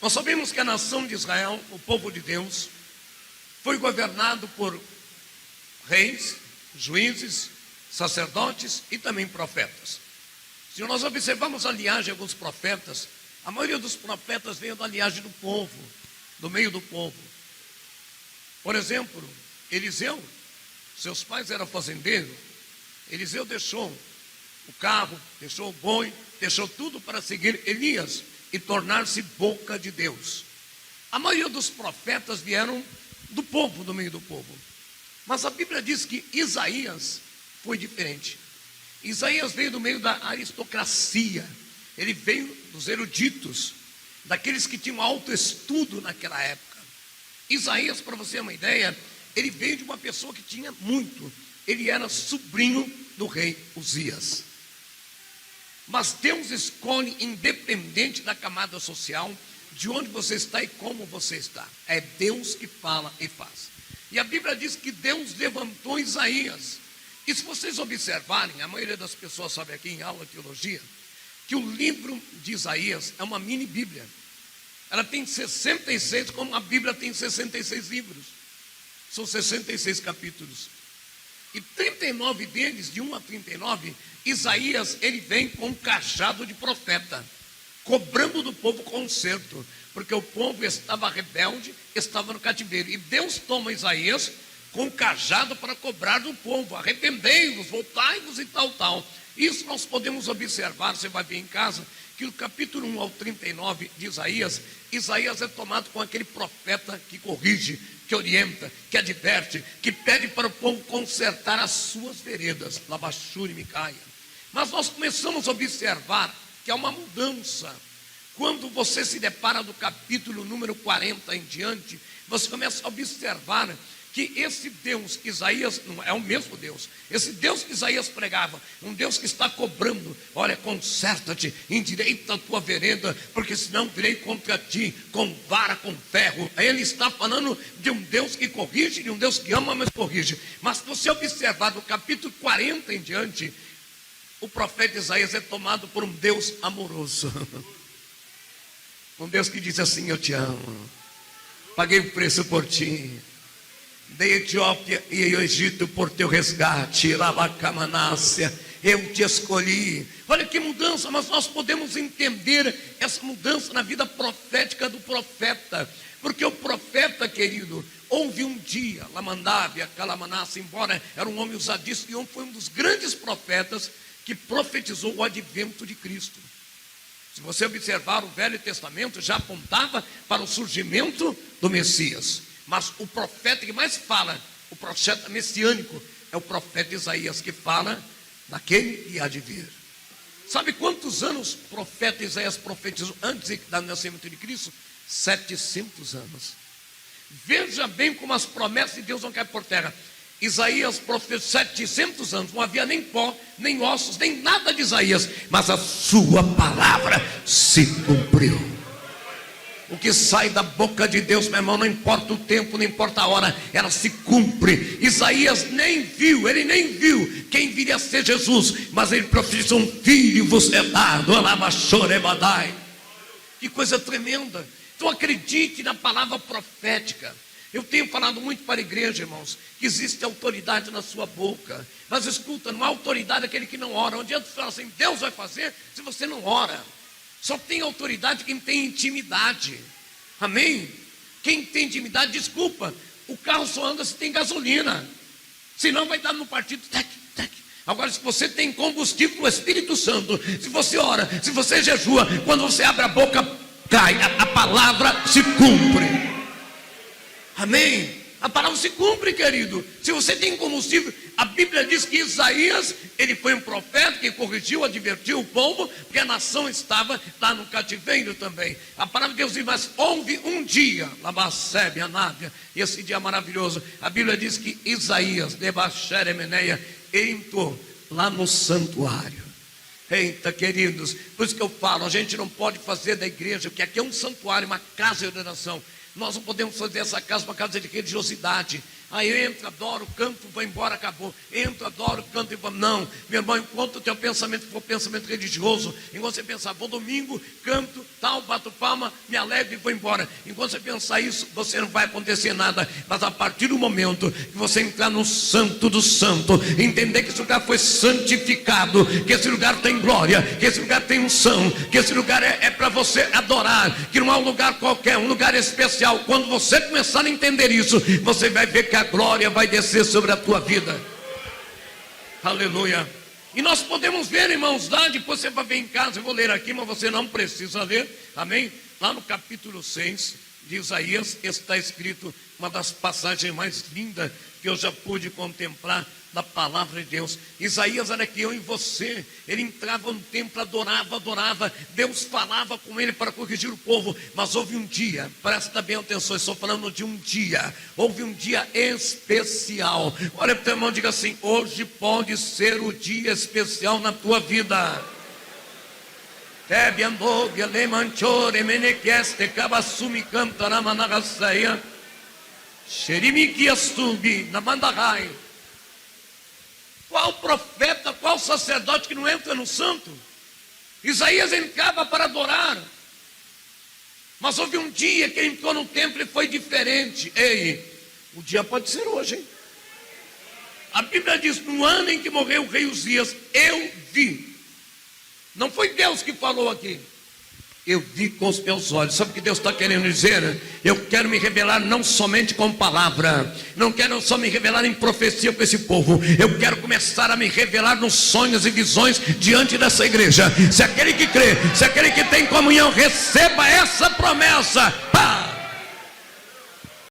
Nós sabemos que a nação de Israel, o povo de Deus, foi governado por reis, juízes, sacerdotes e também profetas. Se nós observarmos a linhagem de alguns profetas, a maioria dos profetas veio da linhagem do povo, do meio do povo. Por exemplo, Eliseu, seus pais eram fazendeiros. Eliseu deixou o carro, deixou o boi, deixou tudo para seguir Elias e tornar-se boca de Deus. A maioria dos profetas vieram do povo, do meio do povo. Mas a Bíblia diz que Isaías foi diferente. Isaías veio do meio da aristocracia. Ele veio dos eruditos, daqueles que tinham alto estudo naquela época. Isaías, para você ter uma ideia, ele veio de uma pessoa que tinha muito. Ele era sobrinho do rei Uzias. Mas Deus escolhe, independente da camada social, de onde você está e como você está. É Deus que fala e faz. E a Bíblia diz que Deus levantou Isaías. E se vocês observarem, a maioria das pessoas sabe aqui em aula de teologia, que o livro de Isaías é uma mini Bíblia. Ela tem 66, como a Bíblia tem 66 livros. São 66 capítulos. E 39 deles, de 1 a 39, Isaías, ele vem com um cajado de profeta, cobrando do povo conserto, porque o povo estava rebelde, estava no cativeiro. E Deus toma Isaías com um cajado para cobrar do povo: arrependei-vos, voltai-vos e tal. Isso nós podemos observar, você vai ver em casa, que no capítulo 1 ao 39 de Isaías, Isaías é tomado com aquele profeta que corrige, que orienta, que adverte, que pede para o povo consertar as suas veredas, Labachur e Micaia. Mas nós começamos a observar que há uma mudança. Quando você se depara do capítulo número 40 em diante, você começa a observar que esse Deus que Isaías, não é o mesmo Deus, esse Deus que Isaías pregava, um Deus que está cobrando: olha, conserta-te, endireita a tua vereda, porque senão virei contra ti com vara, com ferro. Aí ele está falando de um Deus que corrige, de um Deus que ama, mas corrige. Mas se você observar do capítulo 40 em diante, o profeta Isaías é tomado por um Deus amoroso, um Deus que diz assim: eu te amo, paguei o preço por ti, dei a Etiópia e o Egito por teu resgate, Lavacamanácia, eu te escolhi. Olha que mudança, mas nós podemos entender essa mudança na vida profética do profeta, porque o profeta, querido, houve um dia, Lamandávia, Calamanácia, embora era um homem usadíssimo, e foi um dos grandes profetas que profetizou o advento de Cristo. Se você observar o Velho Testamento, já apontava para o surgimento do Messias. Mas o profeta que mais fala, o profeta messiânico, é o profeta Isaías, que fala daquele que há de vir. Sabe quantos anos o profeta Isaías profetizou antes do nascimento de Cristo? 700 anos. Veja bem como as promessas de Deus não caem por terra. Isaías profetizou 700 anos, não havia nem pó, nem ossos, nem nada de Isaías, mas a sua palavra se cumpriu. O que sai da boca de Deus, meu irmão, não importa o tempo, não importa a hora, ela se cumpre. Isaías nem viu, ele nem viu quem viria a ser Jesus, mas ele profetizou: um filho vos é dado, Alabachorevadai. Que coisa tremenda. Então acredite na palavra profética. Eu tenho falado muito para a igreja, irmãos, que existe autoridade na sua boca. Mas escuta, não há autoridade aquele que não ora. Não adianta falar assim: Deus vai fazer, se você não ora. Só tem autoridade quem tem intimidade. Amém? Quem tem intimidade, desculpa, o carro só anda se tem gasolina, senão vai dar no partido, tec. Agora, se você tem combustível do Espírito Santo, se você ora, se você jejua, quando você abre a boca, cai, a palavra se cumpre. Amém? A palavra se cumpre, querido. Se você tem combustível, a Bíblia diz que Isaías, ele foi um profeta que corrigiu, advertiu o povo, porque a nação estava lá no cativeiro também. A palavra de Deus diz: mas houve um dia, Labacebe, Anábia, e esse dia maravilhoso, a Bíblia diz que Isaías, Debaxer, Emeneia, entrou lá no santuário. Eita, queridos, por isso que eu falo, a gente não pode fazer da igreja, porque aqui é um santuário, uma casa de oração. Nós não podemos fazer essa casa uma casa de religiosidade. Aí entra, adoro, canto, vai embora, acabou. Entra, adoro, canto e vai. Não, meu irmão, enquanto o teu pensamento for pensamento religioso, enquanto você pensar, vou domingo, canto, tal, bato palma, me alegro e vou embora. Enquanto você pensar isso, você não vai acontecer nada. Mas a partir do momento que você entrar no Santo do Santo, entender que esse lugar foi santificado, que esse lugar tem glória, que esse lugar tem unção, que esse lugar é para você adorar, que não é um lugar qualquer, um lugar especial. Quando você começar a entender isso, você vai ver que a glória vai descer sobre a tua vida. Aleluia. E nós podemos ver, irmãos, lá depois você vai ver em casa, eu vou ler aqui, mas você não precisa ler, amém? Lá no capítulo 6 de Isaías está escrito uma das passagens mais lindas que eu já pude contemplar da palavra de Deus. Isaías era que eu e você, ele entrava no templo, adorava, Deus falava com ele para corrigir o povo, mas houve um dia, presta bem atenção, estou falando de um dia, houve um dia especial. Olha para o teu irmão e diga assim: hoje pode ser o dia especial na tua vida. Qual profeta, qual sacerdote que não entra no santo? Isaías entrava para adorar, mas houve um dia que ele entrou no templo e foi diferente. Ei, o dia pode ser hoje, hein? A Bíblia diz: no ano em que morreu o rei Uzias, eu vi. Não foi Deus que falou aqui. Eu vi com os meus olhos. Sabe o que Deus está querendo dizer? Eu quero me revelar não somente com palavra, não quero só me revelar em profecia com esse povo. Eu quero começar a me revelar nos sonhos e visões diante dessa igreja. Se aquele que crê, se aquele que tem comunhão, receba essa promessa. Pá!